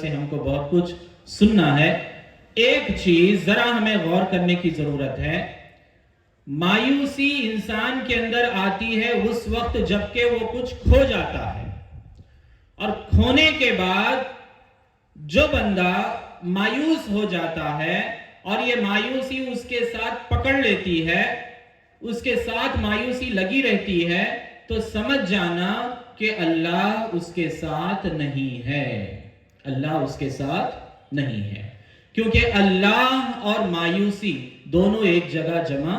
سے ہم کو بہت کچھ سننا ہے. ایک چیز ذرا ہمیں غور کرنے کی ضرورت ہے. مایوسی انسان کے اندر آتی ہے اس وقت جبکہ وہ کچھ کھو جاتا ہے، اور کھونے کے بعد جو بندہ مایوس ہو جاتا ہے اور یہ مایوسی اس کے ساتھ پکڑ لیتی ہے، اس کے ساتھ مایوسی لگی رہتی ہے، تو سمجھ جانا کہ اللہ اس کے ساتھ نہیں ہے. اللہ اس کے ساتھ نہیں ہے، کیونکہ اللہ اور مایوسی دونوں ایک جگہ جمع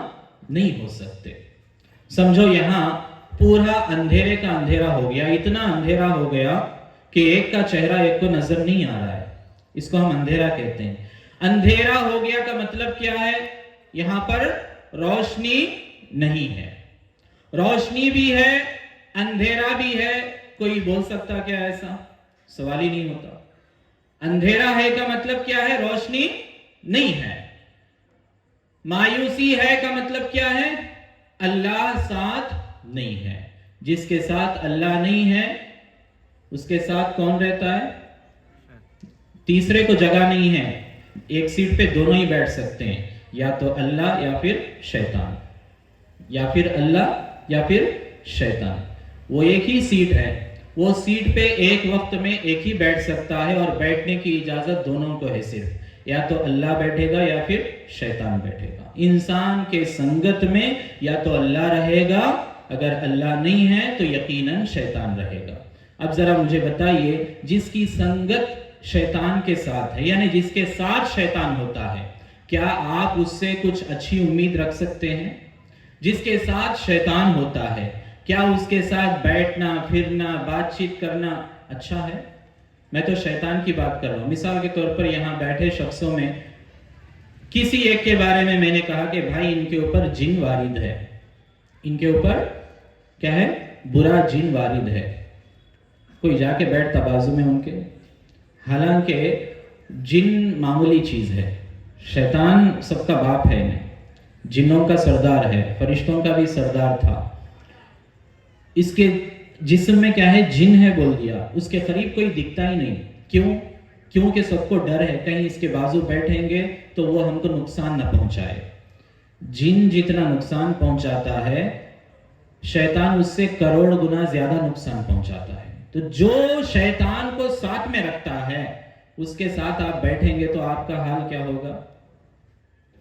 نہیں ہو سکتے. سمجھو یہاں پورا اندھیرے کا اندھیرا ہو گیا، اتنا اندھیرا ہو گیا کہ ایک کا چہرہ ایک کو نظر نہیں آ رہا ہے. اس کو ہم اندھیرا کہتے ہیں. اندھیرا ہو گیا کا مطلب کیا ہے؟ یہاں پر روشنی نہیں ہے. روشنی بھی ہے، اندھیرا بھی ہے. کوئی بول سکتا کیا ایسا؟ سوال ہی نہیں ہوتا. اندھیرا ہے کا مطلب کیا ہے؟ روشنی نہیں ہے. مایوسی ہے کا مطلب کیا ہے؟ اللہ ساتھ نہیں ہے. جس کے ساتھ اللہ نہیں ہے اس کے ساتھ کون رہتا ہے؟ تیسرے کو جگہ نہیں ہے. ایک سیٹ پہ دونوں ہی بیٹھ سکتے ہیں، یا تو اللہ یا پھر شیطان، یا پھر اللہ یا پھر شیطان. وہ ایک ہی سیٹ ہے. وہ سیٹ پہ ایک وقت میں ایک ہی بیٹھ سکتا ہے، اور بیٹھنے کی اجازت دونوں کو ہے صرف. یا تو اللہ بیٹھے گا یا پھر شیطان بیٹھے گا. انسان کے سنگت میں یا تو اللہ رہے گا، اگر اللہ نہیں ہے تو یقیناً شیطان رہے گا. اب ذرا مجھے بتائیے، جس کی سنگت شیطان کے ساتھ ہے، یعنی جس کے ساتھ شیطان ہوتا ہے، کیا آپ اس سے کچھ اچھی امید رکھ سکتے ہیں؟ جس کے ساتھ شیطان ہوتا ہے، کیا اس کے ساتھ بیٹھنا، پھرنا، بات چیت کرنا اچھا ہے؟ میں تو شیطان کی بات کر رہا ہوں. مثال کے طور پر یہاں بیٹھے شخصوں میں کسی ایک کے بارے میں میں نے کہا کہ بھائی ان کے اوپر جن وارد ہے، ان کے اوپر کیا ہے؟ برا جن وارد ہے. کوئی جا کے بیٹھتا بازو میں ان کے. حالانکہ جن معمولی چیز ہے، شیطان سب کا باپ ہے، جنوں کا سردار ہے، فرشتوں کا بھی سردار تھا. اس کے جسم میں کیا ہے؟ جن ہے بول دیا. اس کے قریب کوئی دکھتا ہی نہیں. کیوں؟ کیونکہ سب کو ڈر ہے کہیں اس کے بازو بیٹھیں گے تو وہ ہم کو نقصان نہ پہنچائے. جن جتنا نقصان پہنچاتا ہے، شیطان اس سے کروڑ گنا زیادہ نقصان پہنچاتا ہے. تو جو شیطان کو ساتھ میں رکھتا ہے اس کے ساتھ آپ بیٹھیں گے تو آپ کا حال کیا ہوگا؟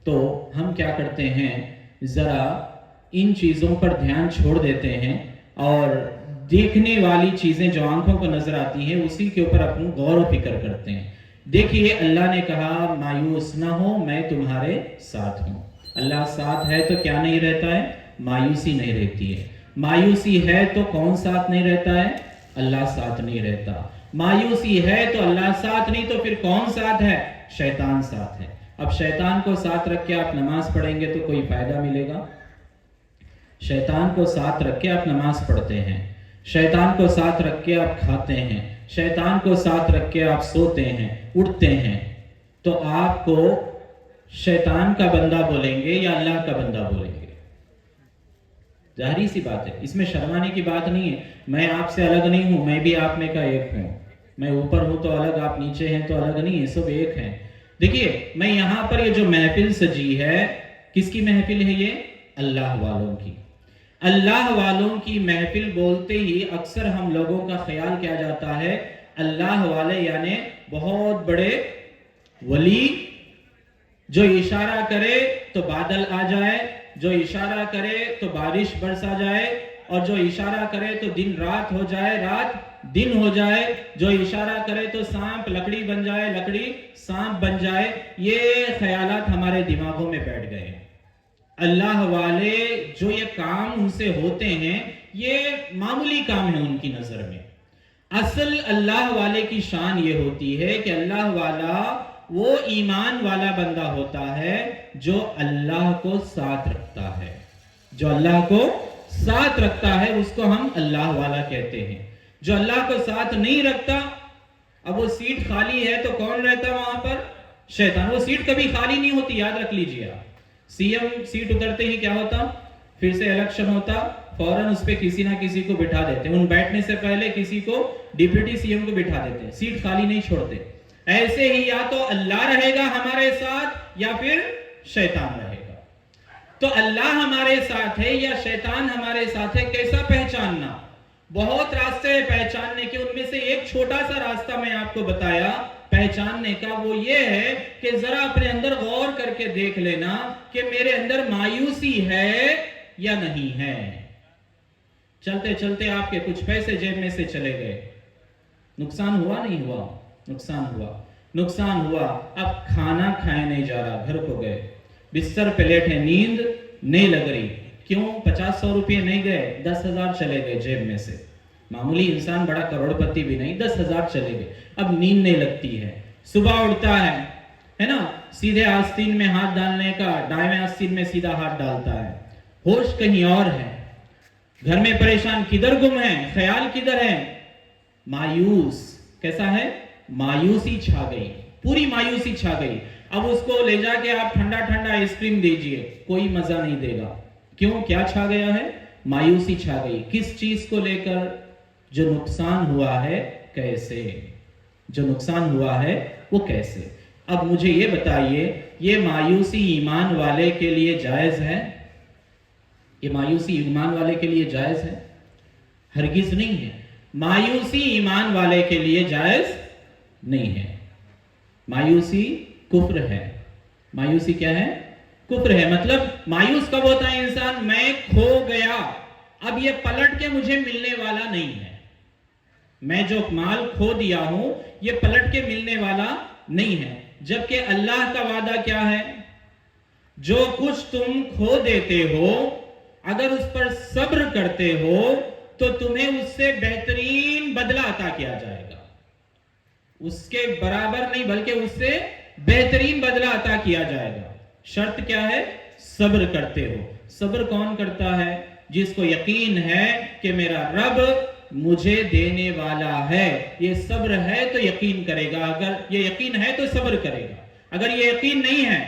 تو ہم کیا کرتے ہیں، ذرا ان چیزوں پر دھیان چھوڑ دیتے ہیں، اور دیکھنے والی چیزیں جو آنکھوں کو نظر آتی ہیں اسی کے اوپر اپنا غور و فکر کرتے ہیں. دیکھیے اللہ نے کہا مایوس نہ ہو، میں تمہارے ساتھ ہوں. اللہ ساتھ ہے تو کیا نہیں رہتا ہے؟ مایوسی نہیں رہتی ہے. مایوسی ہے تو کون ساتھ نہیں رہتا ہے؟ اللہ ساتھ نہیں رہتا. مایوسی ہے تو اللہ ساتھ نہیں، تو پھر کون ساتھ ہے؟ شیطان ساتھ ہے. اب شیطان کو ساتھ رکھ کے آپ نماز پڑھیں گے تو کوئی فائدہ ملے گا؟ شیطان کو ساتھ رکھ کے آپ نماز پڑھتے ہیں، شیطان کو ساتھ رکھ کے آپ کھاتے ہیں، شیطان کو ساتھ رکھ کے آپ سوتے ہیں، اٹھتے ہیں، تو آپ کو شیطان کا بندہ بولیں گے یا اللہ کا بندہ بولیں گے؟ ظاہری سی بات ہے، اس میں شرمانے کی بات نہیں ہے. میں آپ سے الگ نہیں ہوں، میں بھی آپ میں کا ایک ہوں. میں اوپر ہوں تو الگ، آپ نیچے ہیں تو الگ نہیں ہے، سب ایک ہیں. دیکھیے میں یہاں پر یہ جو محفل سجی ہے، کس کی محفل ہے؟ یہ اللہ والوں کی. اللہ والوں کی محفل بولتے ہی اکثر ہم لوگوں کا خیال کیا جاتا ہے، اللہ والے یعنی بہت بڑے ولی، جو اشارہ کرے تو بادل آ جائے، جو اشارہ کرے تو بارش برسا جائے، اور جو اشارہ کرے تو دن رات ہو جائے، رات دن ہو جائے، جو اشارہ کرے تو سانپ لکڑی بن جائے، لکڑی سانپ بن جائے. یہ خیالات ہمارے دماغوں میں بیٹھ گئے ہیں. اللہ والے جو یہ کام ان سے ہوتے ہیں یہ معمولی کام ہے ان کی نظر میں. اصل اللہ والے کی شان یہ ہوتی ہے کہ اللہ والا وہ ایمان والا بندہ ہوتا ہے جو اللہ کو ساتھ رکھتا ہے. جو اللہ کو ساتھ رکھتا ہے اس کو ہم اللہ والا کہتے ہیں. جو اللہ کو ساتھ نہیں رکھتا، اب وہ سیٹ خالی ہے تو کون رہتا وہاں پر؟ شیطان. وہ سیٹ کبھی خالی نہیں ہوتی، یاد رکھ لیجیے آپ. سی ایم سیٹ اترتے ہی کیا ہوتا؟ پھر سے الیکشن ہوتا، فوراً اس پہ کسی نہ کسی کو بٹھا دیتے. ان بیٹھنے سے پہلے کسی کو ڈپٹی سی ایم کو بٹھا دیتے، سیٹ خالی نہیں چھوڑتے. ایسے ہی یا تو اللہ رہے گا ہمارے ساتھ یا پھر شیطان رہے گا. تو اللہ ہمارے ساتھ ہے یا شیطان ہمارے ساتھ ہے، کیسا پہچاننا؟ بہت راستے ہیں پہچاننے کے، ان میں سے ایک چھوٹا سا راستہ میں آپ کو بتایا پہچاننے کا، وہ یہ ہے کہ ذرا اپنے اندر غور کر کے دیکھ لینا کہ میرے اندر مایوسی ہے یا نہیں ہے. چلتے چلتے آپ کے کچھ پیسے جیب میں سے چلے گئے، نقصان ہوا نہیں ہوا؟ نقصان ہوا. اب کھانا کھائے نہیں جا رہا، گھر کو گئے، بستر پہ لیٹے، نیند نہیں لگ رہی. کیوں؟ 50-100 روپے نہیں گئے، 10,000 چلے گئے جیب میں سے. معمولی انسان، بڑا کروڑ پتی بھی نہیں، 10,000 چلے گئے. اب نیند نہیں لگتی ہے. صبح اٹھتا ہے نا، سیدھے آستین میں ہاتھ ڈالنے کا، دائیں آستین میں سیدھا ہاتھ ڈالتا ہے، ہوش کہیں اور ہے. گھر میں پریشان، کدھر گم ہے، خیال کدھر ہے؟ مایوس. کیسا ہے؟ مایوسی چھا گئی، پوری مایوسی چھا گئی. اب اس کو لے جا کے آپ ٹھنڈا ٹھنڈا آئس کریم دیجئے، کوئی مزہ نہیں دے گا. کیوں؟ کیا چھا گیا ہے؟ مایوسی چھا گئی. کس چیز کو لے کر؟ جو نقصان ہوا ہے. کیسے؟ جو نقصان ہوا ہے وہ کیسے؟ اب مجھے یہ بتائیے، یہ مایوسی ایمان والے کے لیے جائز ہے؟ یہ مایوسی ایمان والے کے لیے جائز ہے؟ ہرگز نہیں ہے. مایوسی ایمان والے کے لیے جائز نہیں ہے. مایوسی کفر ہے. مایوسی کیا ہے؟ کفر ہے. مطلب مایوس کب ہوتا ہے انسان؟ میں کھو گیا، اب یہ پلٹ کے مجھے ملنے والا نہیں ہے. میں جو مال کھو دیا ہوں یہ پلٹ کے ملنے والا نہیں ہے. جبکہ اللہ کا وعدہ کیا ہے؟ جو کچھ تم کھو دیتے ہو، اگر اس پر صبر کرتے ہو تو تمہیں اس سے بہترین بدلہ عطا کیا جائے گا. اس کے برابر نہیں بلکہ اس سے بہترین بدلہ عطا کیا جائے گا. شرط کیا ہے؟ صبر کرتے ہو. صبر کون کرتا ہے؟ جس کو یقین ہے کہ میرا رب مجھے دینے والا ہے. یہ صبر ہے تو یقین کرے گا. اگر یہ یقین ہے تو صبر کرے گا. اگر یہ یقین نہیں ہے،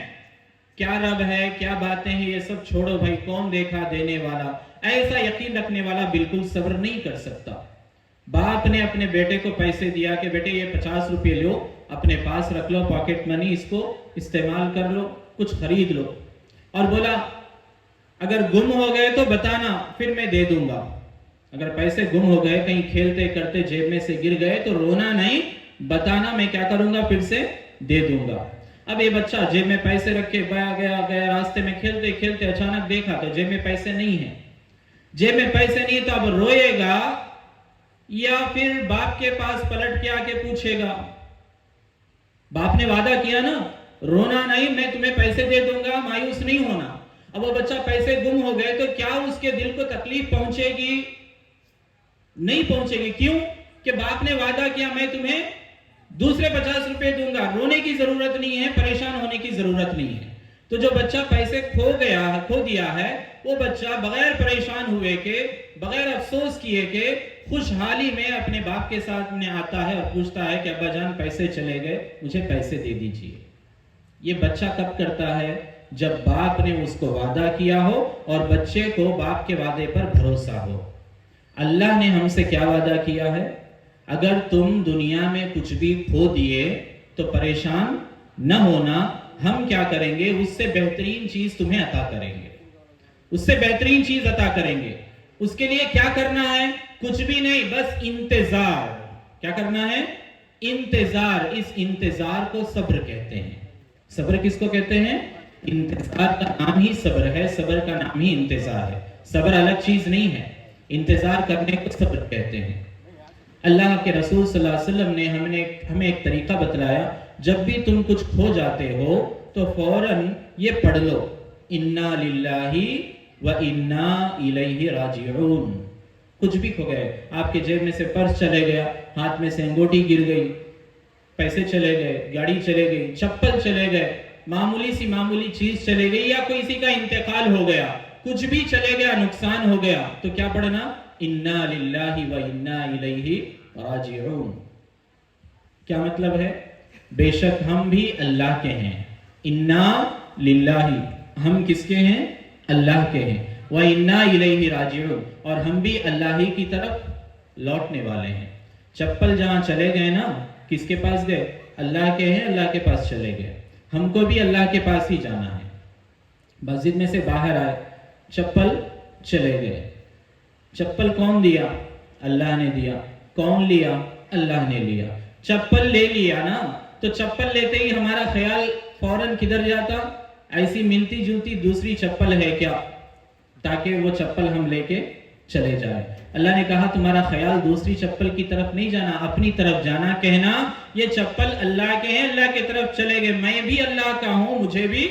کیا رب ہے، کیا باتیں ہیں، یہ سب چھوڑو بھائی، کون دیکھا دینے والا، ایسا یقین رکھنے والا بالکل صبر نہیں کر سکتا. باپ نے اپنے بیٹے کو پیسے دیا کہ بیٹے یہ 50 روپے لو، اپنے پاس رکھ لو، پاکٹ منی، اس کو استعمال کر لو، کچھ خرید لو، اور بولا اگر گم ہو گئے تو بتانا، پھر میں دے دوں گا. اگر پیسے گم ہو گئے، کہیں کھیلتے کرتے جیب میں سے گر گئے تو رونا نہیں، بتانا، میں کیا کروں گا، پھر سے دے دوں گا. اب یہ بچہ جیب میں پیسے رکھ کے گیا راستے میں کھیلتے کھیلتے اچانک دیکھا تو جیب میں پیسے نہیں ہیں. جیب میں پیسے نہیں تو اب روئے گا یا پھر باپ کے پاس پلٹ کے آ کے پوچھے گا؟ باپ نے وعدہ کیا نا، رونا نہیں، میں تمہیں پیسے دے دوں گا، مایوس نہیں ہونا. اب وہ بچہ پیسے گم ہو گئے تو کیا اس کے دل کو تکلیف پہنچے گی؟ نہیں پہنچے گی. کیوں؟ کہ باپ نے وعدہ کیا میں تمہیں دوسرے 50 روپے دوں گا. رونے کی ضرورت نہیں ہے، پریشان ہونے کی ضرورت نہیں ہے. تو جو بچہ پیسے کھو دیا ہے، وہ بچہ بغیر پریشان ہوئے کے، بغیر افسوس کیے کہ خوشحالی میں اپنے باپ کے ساتھ میں آتا ہے اور پوچھتا ہے کہ ابا جان پیسے چلے گئے، مجھے پیسے دے دیجئے. یہ بچہ کب کرتا ہے؟ جب باپ نے اس کو وعدہ کیا ہو اور بچے کو باپ کے وعدے پر بھروسہ ہو. اللہ نے ہم سے کیا وعدہ کیا ہے؟ اگر تم دنیا میں کچھ بھی کھو دیے تو پریشان نہ ہونا، ہم کیا کریں گے؟ اس سے بہترین چیز تمہیں عطا کریں گے. اس سے بہترین چیز عطا کریں گے. اس کے لیے کیا کرنا ہے؟ کچھ بھی نہیں، بس انتظار. کیا کرنا ہے؟ انتظار. اس انتظار کو صبر کہتے ہیں. صبر کس کو کہتے ہیں؟ انتظار کا نام ہی صبر ہے، صبر کا نام ہی انتظار ہے. صبر الگ چیز نہیں ہے، انتظار کرنے کو صبر کہتے ہیں. اللہ کے رسول صلی اللہ علیہ وسلم نے ہمیں ایک طریقہ بتلایا. جب بھی تم کچھ کھو جاتے ہو تو فوراً یہ پڑھ لو، انا للہ و انا الیہ راجعون. کچھ بھی کھو گئے، آپ کے جیب میں سے پرس چلے گیا، ہاتھ میں سے انگوٹھی گر گئی، پیسے چلے گئے، گاڑی چلے گئی، چپل چلے گئے، معمولی چیز چلے گئی، یا کسی کا انتقال ہو گیا، کچھ بھی چلے گیا، نقصان ہو گیا، تو کیا پڑھنا؟ انا للہ و انا الیہ راجعون. کیا مطلب ہے؟ بے شک ہم بھی اللہ کے ہیں. انا للہ، ہم کس کے ہیں؟ اللہ کے ہیں. وَإِنَّا إِلَيْهِ رَاجِعُونَ، اور ہم بھی اللہ ہی کی طرف لوٹنے والے ہیں. چپل جہاں چلے گئے نا، کس کے پاس گئے؟ اللہ کے ہیں, اللہ کے پاس چلے گئے. ہم کو بھی اللہ کے پاس ہی جانا ہے. مسجد میں سے باہر آئے, چپل چلے گئے. چپل کون دیا؟ اللہ نے دیا. کون لیا؟ اللہ نے لیا. چپل لے لیا نا, تو چپل لیتے ہی ہمارا خیال فوراً کدھر جاتا؟ ایسی ملتی جلتی دوسری چپل ہے کیا, تاکہ وہ چپل ہم لے کے چلے جائے. اللہ نے کہا تمہارا خیال دوسری چپل کی طرف نہیں جانا, اپنی طرف جانا. کہنا یہ چپل اللہ کے ہیں, اللہ کی طرف چلے گئے, میں بھی اللہ کا ہوں, مجھے بھی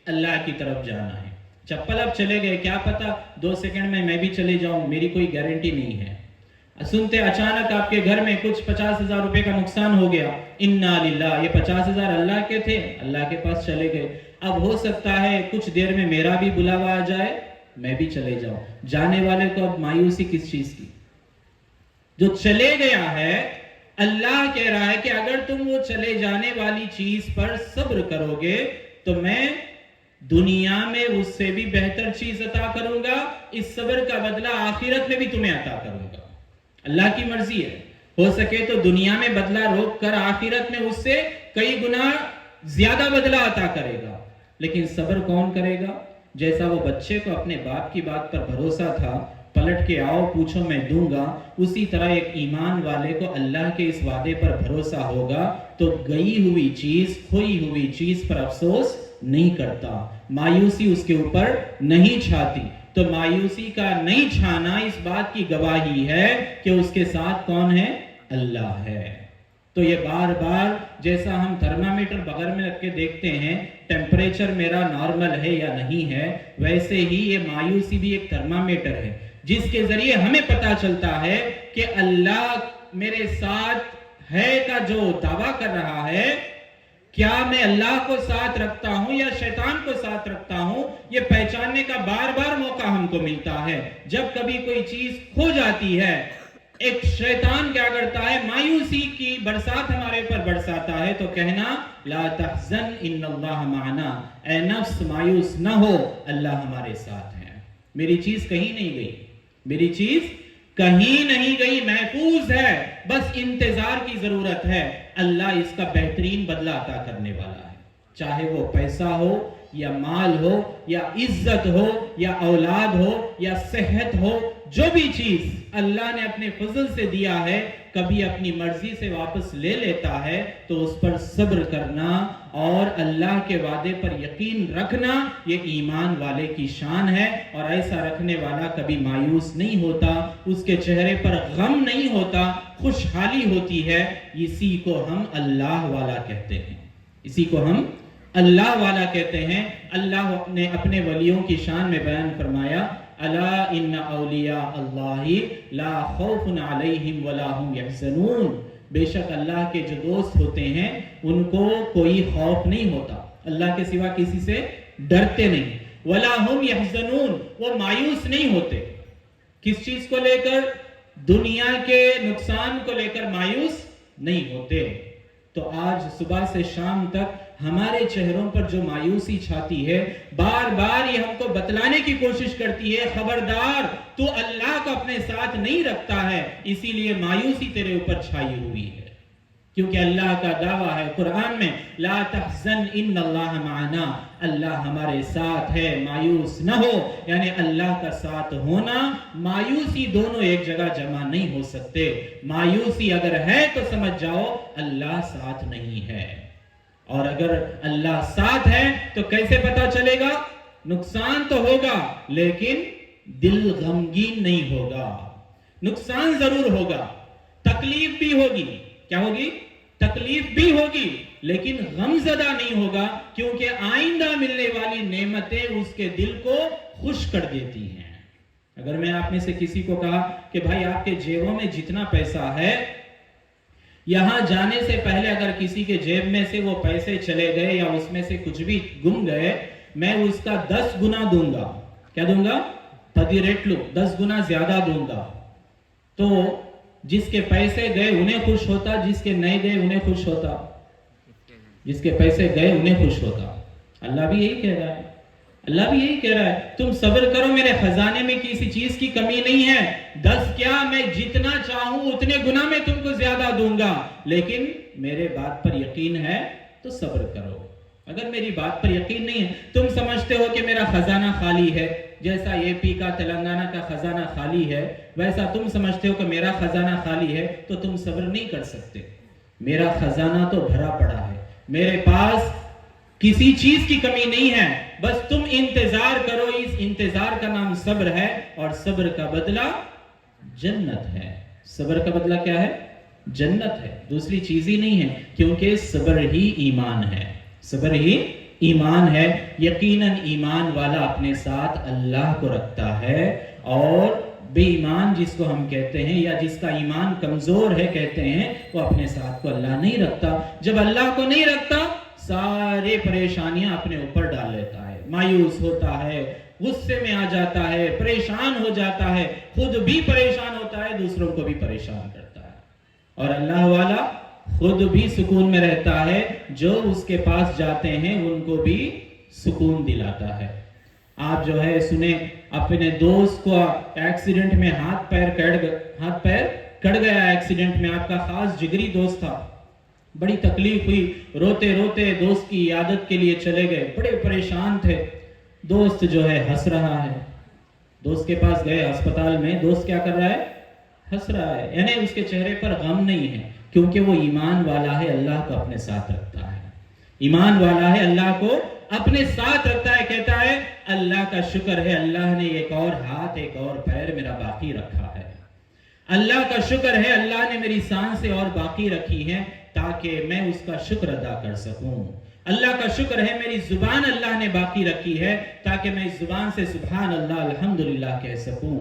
اللہ کی طرف جانا ہے. چپل اب چلے گئے, کیا پتا 2 سیکنڈ میں بھی چلے جاؤں, میری کوئی گارنٹی نہیں ہے. سنتے اچانک آپ کے گھر میں کچھ 50,000 روپے کا نقصان ہو گیا, انا للہ, یہ 50,000 اللہ کے تھے, اللہ کے پاس چلے گئے. اب ہو سکتا ہے کچھ دیر میں میرا بھی بلاوا آ جائے, میں بھی چلے جاؤں. جانے والے کو اب مایوسی کس چیز کی؟ جو چلے گیا ہے, اللہ کہہ رہا ہے کہ اگر تم وہ چلے جانے والی چیز پر صبر کرو گے تو میں دنیا میں اس سے بھی بہتر چیز عطا کروں گا, اس صبر کا بدلہ آخرت میں بھی تمہیں عطا کروں گا. اللہ کی مرضی ہے, ہو سکے تو دنیا میں بدلہ روک کر آخرت میں اس سے کئی گنا زیادہ بدلہ عطا کرے گا. لیکن صبر کون کرے گا؟ جیسا وہ بچے کو اپنے باپ کی بات پر بھروسہ تھا, پلٹ کے آؤ پوچھو میں دوں گا, اسی طرح ایک ایمان والے کو اللہ کے اس وعدے پر بھروسہ ہوگا تو گئی ہوئی چیز, کھوئی ہوئی چیز پر افسوس نہیں کرتا, مایوسی اس کے اوپر نہیں چھاتی. تو مایوسی کا نہیں چھانا اس بات کی گواہی ہے کہ اس کے ساتھ کون ہے؟ اللہ ہے. تو یہ بار بار جیسا ہم تھرمامیٹر بغیر میں رکھ کے دیکھتے ہیں ٹیمپریچر میرا نارمل ہے یا نہیں ہے, ویسے ہی یہ مایوسی بھی ایک تھرمامیٹر ہے جس کے ذریعے ہمیں پتا چلتا ہے کہ اللہ میرے ساتھ ہے کا جو دعویٰ کر رہا ہے, کیا میں اللہ کو ساتھ رکھتا ہوں یا شیطان کو ساتھ رکھتا ہوں. یہ پہچاننے کا بار بار موقع ہم کو ملتا ہے. جب کبھی کوئی چیز کھو جاتی ہے, ایک شیطان کیا کرتا ہے, مایوسی کی برسات ہمارے پر برساتا ہے, تو کہنا لا تحزن ان اللہ معنا, اے نفس مایوس نہ ہو, اللہ ہمارے ساتھ ہے. میری چیز کہیں نہیں گئی, میری چیز کہیں نہیں گئی, محفوظ ہے, بس انتظار کی ضرورت ہے. اللہ اس کا بہترین بدلہ عطا کرنے والا ہے, چاہے وہ پیسہ ہو یا مال ہو یا عزت ہو یا اولاد ہو یا صحت ہو. جو بھی چیز اللہ نے اپنے فضل سے دیا ہے, کبھی اپنی مرضی سے واپس لے لیتا ہے تو اس پر صبر کرنا اور اللہ کے وعدے پر یقین رکھنا یہ ایمان والے کی شان ہے. اور ایسا رکھنے والا کبھی مایوس نہیں ہوتا, اس کے چہرے پر غم نہیں ہوتا, خوشحالی ہوتی ہے. اسی کو ہم اللہ والا کہتے ہیں, اسی کو ہم اللہ والا کہتے ہیں. اللہ نے اپنے ولیوں کی شان میں بیان فرمایا, الا ان اولیاء اللہ لا خوف علیہم ولا هم یحزنون, بے شک اللہ کے جو دوست ہوتے ہیں ان کو کوئی خوف نہیں ہوتا, اللہ کے سوا کسی سے ڈرتے نہیں. ولا هم یحزنون, وہ مایوس نہیں ہوتے. کس چیز کو لے کر؟ دنیا کے نقصان کو لے کر مایوس نہیں ہوتے. تو آج صبح سے شام تک ہمارے چہروں پر جو مایوسی چھاتی ہے, بار بار یہ ہم کو بتلانے کی کوشش کرتی ہے, خبردار تو اللہ کو اپنے ساتھ نہیں رکھتا ہے, اسی لیے مایوسی تیرے اوپر چھائی ہوئی ہے. کیونکہ اللہ کا دعویٰ ہے قرآن میں, لا تحزن ان اللہ معنا, اللہ ہمارے ساتھ ہے, مایوس نہ ہو. یعنی اللہ کا ساتھ ہونا, مایوسی دونوں ایک جگہ جمع نہیں ہو سکتے. مایوسی اگر ہے تو سمجھ جاؤ اللہ ساتھ نہیں ہے, اور اگر اللہ ساتھ ہے تو کیسے پتا چلے گا؟ نقصان تو ہوگا لیکن دل غمگین نہیں ہوگا. نقصان ضرور ہوگا, تکلیف بھی ہوگی. کیا ہوگی؟ تکلیف بھی ہوگی, لیکن غم زدہ نہیں ہوگا, کیونکہ آئندہ ملنے والی نعمتیں اس کے دل کو خوش کر دیتی ہیں. اگر میں آپ میں سے کسی کو کہا کہ بھائی آپ کے جیبوں میں جتنا پیسہ ہے, یہاں جانے سے پہلے اگر کسی کے جیب میں سے وہ پیسے چلے گئے یا اس میں سے کچھ بھی گم گئے, میں اس کا 10 گنا دوں گا. کیا دوں گا؟ 10 ریٹلو, 10 گنا زیادہ دوں گا. تو جس کے پیسے گئے انہیں خوش ہوتا, جس کے نہیں گئے انہیں خوش ہوتا. جس کے پیسے گئے انہیں خوش ہوتا. اللہ بھی یہی کہہ رہا ہے, اللہ بھی یہی کہہ رہا ہے تم صبر کرو، میرے خزانے میں کسی چیز کی کمی نہیں ہے، 10 کیا میں جتنا چاہوں اتنے گنا میں تم کو زیادہ دوں گا، لیکن میرے بات پر یقین ہے تو صبر کرو۔ اگر میری بات پر یقین نہیں ہے، تم سمجھتے ہو کہ میرا خزانہ خالی ہے، جیسا اے پی کا تلنگانہ کا خزانہ خالی ہے، ویسا تم سمجھتے ہو کہ میرا خزانہ خالی ہے تو تم صبر نہیں کر سکتے۔ میرا خزانہ تو بھرا پڑا ہے، میرے پاس کسی چیز کی کمی نہیں ہے، بس تم انتظار کرو، اس انتظار کا نام صبر ہے، اور صبر کا بدلہ جنت ہے۔ صبر کا بدلہ کیا ہے؟ جنت ہے، دوسری چیز ہی نہیں ہے، کیونکہ صبر ہی ایمان ہے، صبر ہی ایمان ہے۔ یقیناً ایمان والا اپنے ساتھ اللہ کو رکھتا ہے، اور بے ایمان جس کو ہم کہتے ہیں، یا جس کا ایمان کمزور ہے کہتے ہیں، وہ اپنے ساتھ کو اللہ نہیں رکھتا۔ جب اللہ کو نہیں رکھتا، سارے پریشانیاں اپنے اوپر ڈال لیتا ہے، مایوس ہوتا ہے، غصے میں آ جاتا ہے، پریشان ہو جاتا ہے، خود بھی پریشان ہوتا ہے، دوسروں کو بھی پریشان کرتا ہے۔ اور اللہ والا خود بھی سکون میں رہتا ہے، جو اس کے پاس جاتے ہیں ان کو بھی سکون دلاتا ہے۔ آپ جو ہے سنیں، اپنے دوست کو ایکسیڈنٹ میں ہاتھ پیر کٹ گیا، ایکسیڈنٹ میں آپ کا خاص جگری دوست تھا، بڑی تکلیف ہوئی، روتے روتے دوست کی عیادت کے لیے چلے گئے، بڑے پریشان تھے، دوست جو ہے ہنس رہا ہے، دوست کے پاس گئے ہسپتال میں، دوست کیا کر رہا ہے؟ ہنس رہا ہے، یعنی اس کے چہرے پر غم نہیں ہے، کیونکہ وہ ایمان والا ہے، اللہ کو اپنے ساتھ رکھتا ہے، ایمان والا ہے، اللہ کو اپنے ساتھ رکھتا ہے، کہتا ہے اللہ کا شکر ہے، اللہ نے ایک اور ہاتھ ایک اور پیر میرا باقی رکھا ہے، اللہ کا شکر ہے، اللہ نے میری سانسیں اور باقی رکھی ہیں تاکہ میں اس کا شکر ادا کر سکوں، اللہ کا شکر ہے میری زبان اللہ نے باقی رکھی ہے تاکہ میں اس زبان سے سبحان اللہ الحمدللہ کہہ سکوں،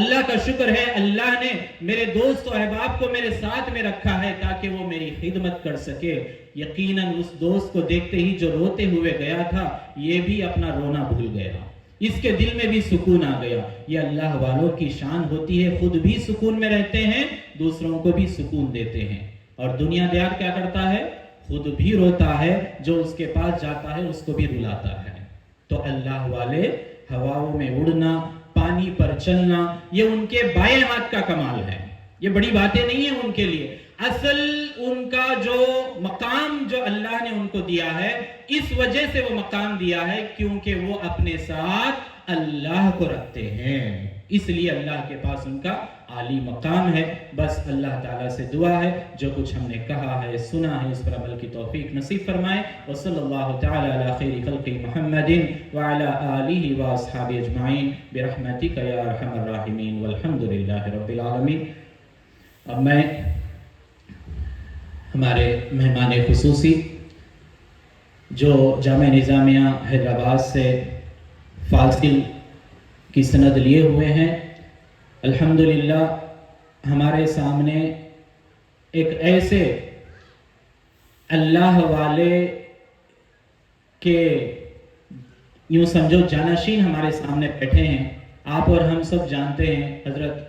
اللہ کا شکر ہے اللہ نے میرے دوست و احباب کو میرے ساتھ میں رکھا ہے تاکہ وہ میری خدمت کر سکے۔ یقیناً اس دوست کو دیکھتے ہی جو روتے ہوئے گیا تھا، یہ بھی اپنا رونا بھول گیا، اس کے دل میں بھی سکون آ گیا۔ یہ اللہ والوں کی شان ہوتی ہے، خود بھی سکون میں رہتے ہیں، دوسروں کو بھی سکون دیتے ہیں۔ اور دنیا دار کیا کرتا ہے؟ خود بھی روتا ہے، جو اس کے پاس جاتا ہے اس کو بھی رلاتا ہے۔ تو اللہ والے ہواؤں میں اڑنا، پانی پر چلنا، یہ ان کے بائیں ہاتھ کا کمال ہے، یہ بڑی باتیں نہیں ہیں ان کے لیے۔ اصل ان کا جو مقام جو اللہ نے ان کو دیا ہے، اس وجہ سے وہ مقام دیا ہے کیونکہ وہ اپنے ساتھ اللہ کو رکھتے ہیں، اس لیے اللہ کے پاس ان کا عالی مقام ہے۔ بس اللہ تعالیٰ سے دعا ہے جو کچھ ہم نے کہا ہے سنا ہے اس پر عمل کی توفیق نصیب فرمائے۔ وصلی اللہ تعالی علی خیر خلق محمد وعلی آلہ واصحابہ اجمعین برحمتک یا ارحم الراحمین والحمد للہ رب العالمین۔ اب میں ہمارے مہمان خصوصی جو جامعہ نظامیہ حیدرآباد سے فاضل کی سند لیے ہوئے ہیں، الحمدللہ ہمارے سامنے ایک ایسے اللہ والے کے یوں سمجھو جانشین ہمارے سامنے بیٹھے ہیں۔ آپ اور ہم سب جانتے ہیں حضرت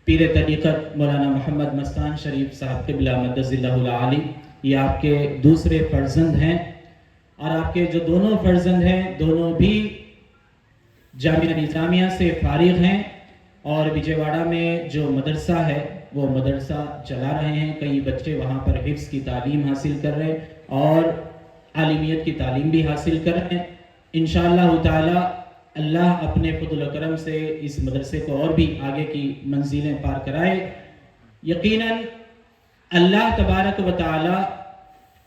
پیر طریقت مولانا محمد مستان شریف صاحب قبلہ مدظ اللہ العالی، یہ آپ کے دوسرے فرزند ہیں، اور آپ کے جو دونوں فرزند ہیں دونوں بھی جامعہ نظامیہ سے فارغ ہیں، اور وجے واڑہ میں جو مدرسہ ہے وہ مدرسہ چلا رہے ہیں، کئی بچے وہاں پر حفظ کی تعلیم حاصل کر رہے ہیں اور عالمیت کی تعلیم بھی حاصل کر رہے ہیں۔ انشاءاللہ تعالی اللہ اپنے فضل و کرم سے اس مدرسے کو اور بھی آگے کی منزلیں پار کرائے۔ یقیناً اللہ تبارک و تعالی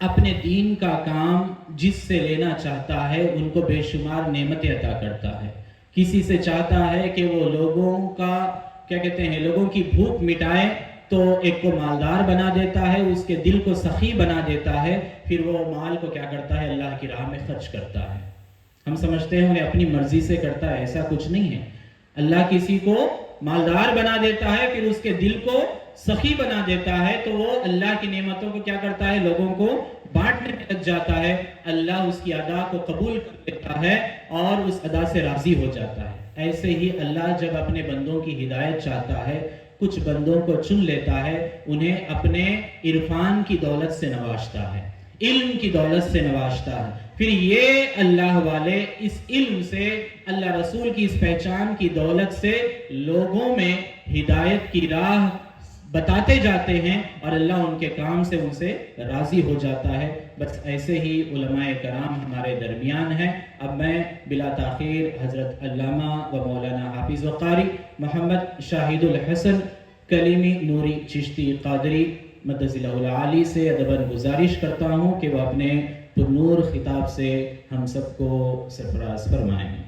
اپنے دین کا کام جس سے لینا چاہتا ہے ان کو بے شمار نعمتیں عطا کرتا ہے۔ کسی سے چاہتا ہے کہ وہ لوگوں کا کیا کہتے ہیں لوگوں کی بھوک مٹائے تو ایک کو مالدار بنا دیتا ہے، اس کے دل کو سخی بنا دیتا ہے، پھر وہ مال کو کیا کرتا ہے اللہ کی راہ میں خرچ کرتا ہے۔ ہم سمجھتے ہیں انہیں اپنی مرضی سے کرتا ہے، ایسا کچھ نہیں ہے۔ اللہ کسی کو مالدار بنا دیتا ہے، پھر اس کے دل کو سخی بنا دیتا ہے، تو وہ اللہ کی نعمتوں کو کیا کرتا ہے لوگوں کو بانٹنے میں لگ جاتا ہے، اللہ اس کی ادا کو قبول کر لیتا ہے اور اس ادا سے راضی ہو جاتا ہے۔ ایسے ہی اللہ جب اپنے بندوں کی ہدایت چاہتا ہے، کچھ بندوں کو چن لیتا ہے، انہیں اپنے عرفان کی دولت سے نوازتا ہے۔ علم کی دولت سے نوازتا ہے. پھر یہ اللہ والے اس علم سے، اللہ رسول کی اس پہچان کی دولت سے لوگوں میں ہدایت کی راہ بتاتے جاتے ہیں اور اللہ ان کے کام سے ان سے راضی ہو جاتا ہے. بس ایسے ہی علماء کرام ہمارے درمیان ہیں. اب میں بلا تاخیر حضرت علامہ و مولانا حافظ و قاری محمد شاہد الحسن کلیمی نوری چشتی قادری مدظ اللہ العالی سے ادباً گزارش کرتا ہوں کہ وہ اپنے پرنور خطاب سے ہم سب کو سرفراز فرمائیں.